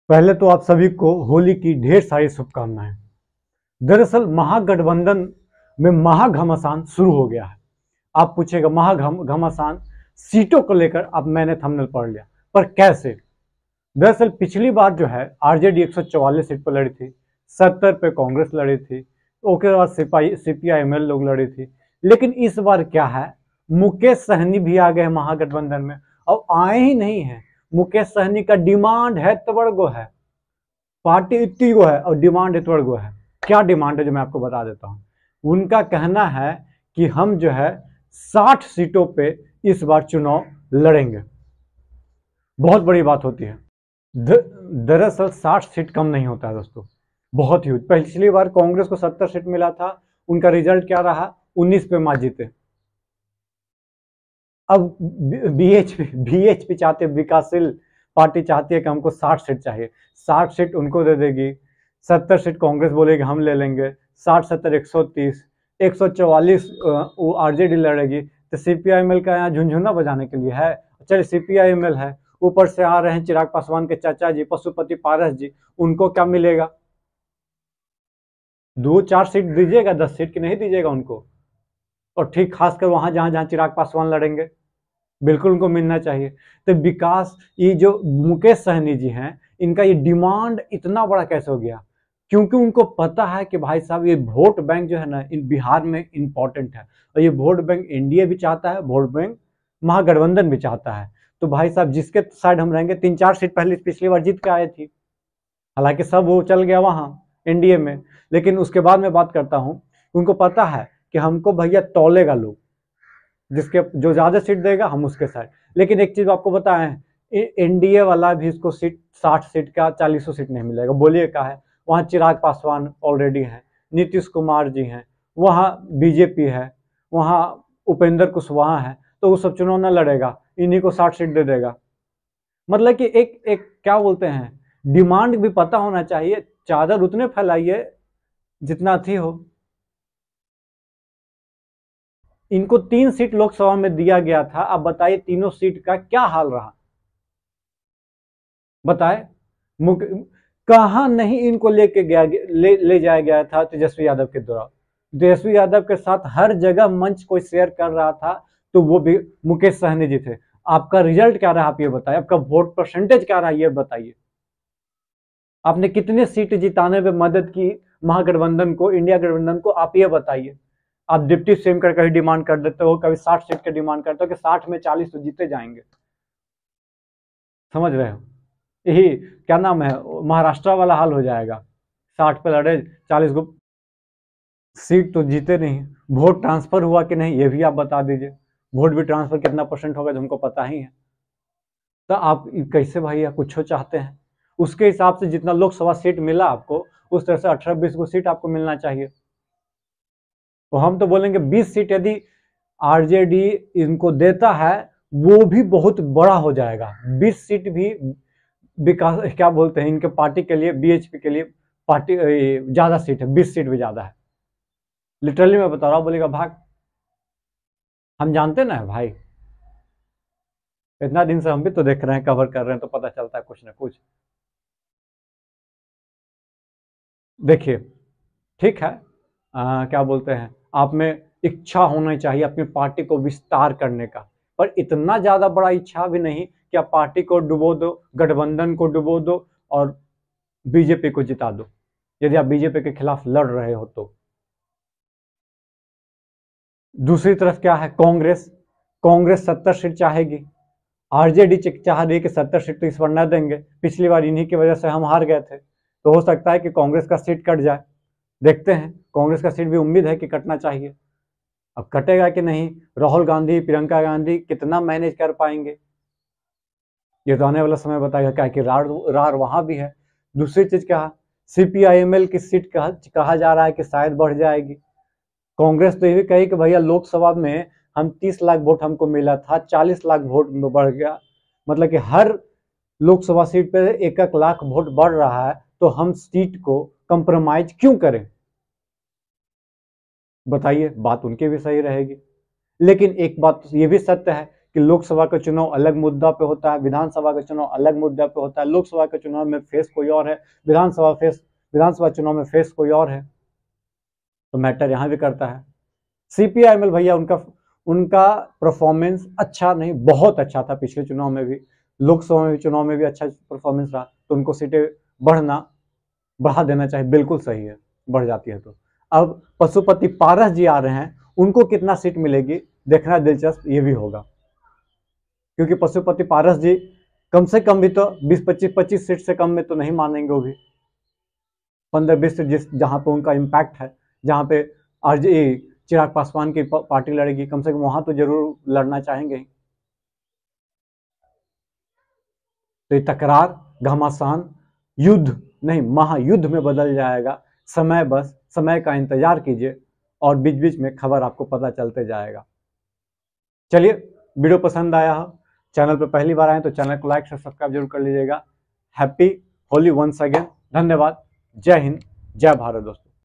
पहले तो आप सभी को होली की ढेर सारी शुभकामनाएं। दरअसल महागठबंधन में महाघमासान शुरू हो गया है। आप पूछेगा महाघमासान सीटों को लेकर, अब मैंने थंबनेल पढ़ लिया, पर कैसे? दरअसल पिछली बार जो है आरजेडी 144 सीट पर लड़ी थी, 70 पे कांग्रेस लड़ी थी, उसके बाद सीपीआईएमएल लोग लड़ी थी। लेकिन इस बार क्या है, मुकेश सहनी भी आ गए महागठबंधन में, और आए ही नहीं है। मुकेश सहनी का डिमांड है तबड़गो है, पार्टी इतनी गो है और डिमांड इतनी गो है। क्या डिमांड है जो मैं आपको बता देता हूँ। उनका कहना है कि हम जो है 60 सीटों पे इस बार चुनाव लड़ेंगे। बहुत बड़ी बात होती है। दरअसल 60 सीट कम नहीं होता है दोस्तों, बहुत ही। पिछली बार कांग्रेस को 70 सीट मिला था, उनका रिजल्ट क्या रहा? 19 पे मां जीते। अब बीएचपी चाहते, विकासशील पार्टी चाहती है कि हमको 60 सीट चाहिए। 60 सीट उनको दे देगी, 70 सीट कांग्रेस बोलेगी हम ले लेंगे, 60 70 130, 144 वो आरजेडी लड़ेगी। तो सीपीआईएमएल का यहाँ झुंझुना बजाने के लिए है। चलिए सीपीआईएमएल है, ऊपर से आ रहे हैं चिराग पासवान के चाचा जी पशुपति पारस जी, उनको क्या मिलेगा? 2-4 सीट दीजिएगा, 10 सीट की नहीं दीजिएगा उनको। और ठीक खासकर वहां जहां जहां चिराग पासवान लड़ेंगे, बिल्कुल उनको मिलना चाहिए। तो विकास, ये जो मुकेश सहनी जी हैं, इनका ये डिमांड इतना बड़ा कैसे हो गया? क्योंकि उनको पता है कि भाई साहब ये वोट बैंक जो है ना, इन बिहार में इंपॉर्टेंट है, और ये वोट बैंक एनडीए भी चाहता है, वोट बैंक महागठबंधन भी चाहता है। तो भाई साहब जिसके साइड हम रहेंगे, 3-4 सीट पहले पिछली बार जीत के आए थी, हालांकि सब वो चल गया वहां एनडीए में, लेकिन उसके बाद मैं बात करता हूं। उनको पता है कि हमको भैया तौलेगा लोग, जिसके जो ज्यादा सीट देगा हम उसके साइड। लेकिन एक चीज आपको बताएं, एनडीए वाला भी इसको सीट 60 सीट का 40 सीट नहीं मिलेगा। बोलिए क्या है? वहां चिराग पासवान ऑलरेडी है, नीतीश कुमार जी हैं, वहां बीजेपी है, वहां उपेंद्र कुशवाहा है, तो वो सब चुनाव न लड़ेगा, इन्हीं को 60 सीट दे देगा। मतलब कि एक एक क्या बोलते हैं, डिमांड भी पता होना चाहिए। चादर उतने फैलाइए जितना थी हो। इनको 3 सीट लोकसभा में दिया गया था, अब बताइए तीनों सीट का क्या हाल रहा? बताए कहा नहीं इनको लेके गया, ले जाया गया था तेजस्वी यादव के द्वारा। तेजस्वी यादव के साथ हर जगह मंच कोई शेयर कर रहा था, तो वो भी मुकेश सहनी जी थे। आपका रिजल्ट क्या रहा आप ये बताइए, आपका वोट परसेंटेज क्या रहा ये बताइए। आपने कितने सीट जिताने में मदद की महागठबंधन को, इंडिया गठबंधन को, आप ये बताइए। आप डिप्टी सीएम कर कभी डिमांड कर देते हो, कभी 60 सीट की डिमांड करते हो कि 60 में 40 तो जीते जाएंगे। समझ रहे हो? यही क्या नाम है, महाराष्ट्र वाला हाल हो जाएगा। 60 पे लड़े, 40 को सीट तो जीते नहीं। वोट ट्रांसफर हुआ कि नहीं ये भी आप बता दीजिए। वोट भी ट्रांसफर कितना % होगा जो हमको पता ही है। तो आप कैसे भैया कुछ चाहते हैं? उसके हिसाब से जितना लोकसभा सीट मिला आपको, उस तरह से 18-20 को सीट आपको मिलना चाहिए। तो हम तो बोलेंगे 20 सीट यदि आरजेडी इनको देता है, वो भी बहुत बड़ा हो जाएगा। 20 सीट भी विकास क्या बोलते हैं इनके पार्टी के लिए, बीएचपी के लिए पार्टी ज्यादा सीट है, 20 सीट भी ज्यादा है। लिटरली मैं बता रहा हूँ, बोलेगा भाग। हम जानते ना है भाई, इतना दिन से हम भी तो देख रहे हैं, कवर कर रहे हैं, तो पता चलता है कुछ ना कुछ। देखिए ठीक है, क्या बोलते हैं, आप में इच्छा होना चाहिए अपनी पार्टी को विस्तार करने का, पर इतना ज्यादा बड़ा इच्छा भी नहीं कि आप पार्टी को डुबो दो, गठबंधन को डुबो दो और बीजेपी को जिता दो, यदि आप बीजेपी के खिलाफ लड़ रहे हो तो। दूसरी तरफ क्या है, कांग्रेस 70 सीट चाहेगी, आरजेडी चाह रही है कि 70 सीट तो इस बार न देंगे, पिछली बार इन्हीं की वजह से हम हार गए थे, तो हो सकता है कि कांग्रेस का सीट कट जाए। देखते हैं, कांग्रेस का सीट भी उम्मीद है कि कटना चाहिए। अब कटेगा कि नहीं, राहुल गांधी, प्रियंका गांधी कितना मैनेज कर पाएंगे, ये तो आने वाला समय बताएगा। क्या कि रार वहां भी है। दूसरी चीज क्या, सीपीआईएमएल की सीट कहा जा रहा है कि शायद बढ़ जाएगी। कांग्रेस तो ये भी कही कि भैया लोकसभा में हम 30 लाख वोट हमको मिला था, 40 लाख वोट में बढ़ गया, मतलब कि हर लोकसभा सीट पे 1-1 लाख वोट बढ़ रहा है, तो हम सीट को कंप्रोमाइज क्यों करें? बताइए, बात उनकी भी सही रहेगी। लेकिन एक बात ये भी सत्य है कि लोकसभा का चुनाव अलग मुद्दा पे होता है, विधानसभा का चुनाव अलग मुद्दा पे होता है। लोकसभा के चुनाव में फेस कोई और है, विधानसभा चुनाव में फेस कोई और है, तो मैटर यहाँ भी करता है। CPI-ML भैया उनका परफॉर्मेंस अच्छा नहीं, बहुत अच्छा था पिछले चुनाव में भी, लोकसभा में भी, चुनाव में भी अच्छा परफॉर्मेंस रहा, तो उनको सीटें बढ़ा देना चाहिए, बिल्कुल सही है, बढ़ जाती है तो। अब पशुपति पारस जी आ रहे हैं, उनको कितना सीट मिलेगी देखना दिलचस्प ये भी होगा, क्योंकि पशुपति पारस जी कम से कम भी तो 20-25 सीट से कम में तो नहीं मानेंगे, वो भी 15-20 सीट जहां पे उनका इम्पैक्ट है, जहां पे चिराग पासवान की पार्टी लड़ेगी, कम से कम वहां तो जरूर लड़ना चाहेंगे। तो ये तकरार घमासान युद्ध नहीं, महायुद्ध में बदल जाएगा। समय का इंतजार कीजिए और बीच बीच में खबर आपको पता चलते जाएगा। चलिए, वीडियो पसंद आया हो, चैनल पर पहली बार आए तो चैनल को लाइक से सब्सक्राइब जरूर कर लीजिएगा। हैप्पी होली वंस अगेन, धन्यवाद, जय हिंद, जय भारत दोस्तों।